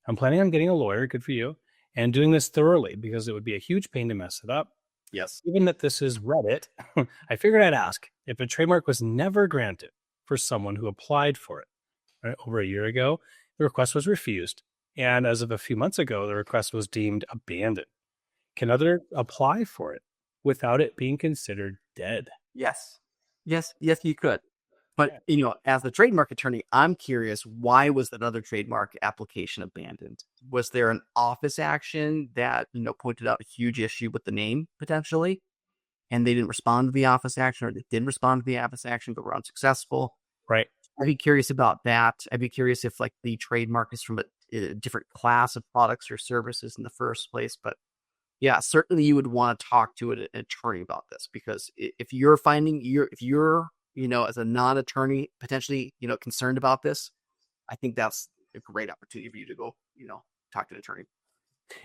I'm planning on getting a lawyer, good for you, and doing this thoroughly because it would be a huge pain to mess it up. Yes. Given that this is Reddit, I figured I'd ask if a trademark was never granted for someone who applied for it. Right? Over a year ago, the request was refused. And as of a few months ago, the request was deemed abandoned. Can others apply for it without it being considered dead? Yes. Yes, you could. But, as the trademark attorney, I'm curious, why was that other trademark application abandoned? Was there an office action that, pointed out a huge issue with the name potentially, and they didn't respond to the office action, or they did respond to the office action but were unsuccessful? Right. I'd be curious about that. I'd be curious if the trademark is from a different class of products or services in the first place. But yeah, certainly you would want to talk to an attorney about this, because if you're as a non-attorney, potentially, concerned about this, I think that's a great opportunity for you to go, talk to an attorney.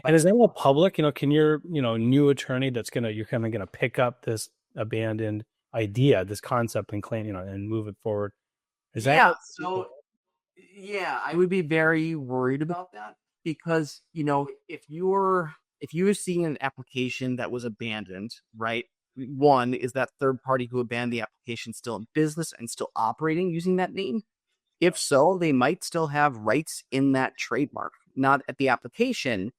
And is that all public? Can your, new attorney you're kind of going to pick up this abandoned idea, this concept, and claim, and move it forward? Is that? Yeah. So, yeah, I would be very worried about that, because, if you're seeing an application that was abandoned, right? One, is that third party who abandoned the application still in business and still operating using that name? If so, they might still have rights in that trademark, not at the application,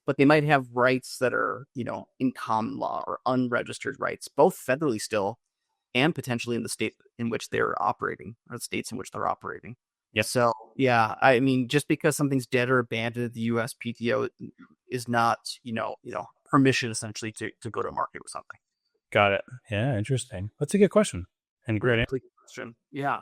but they might have rights that are, in common law or unregistered rights, both federally still and potentially in the state in which they're operating, or the states in which they're operating. Yes. So, yeah, I mean, just because something's dead or abandoned, the USPTO is not, permission essentially to go to market with something. Got it. Yeah, interesting. That's a good question. And great. Question. Yeah.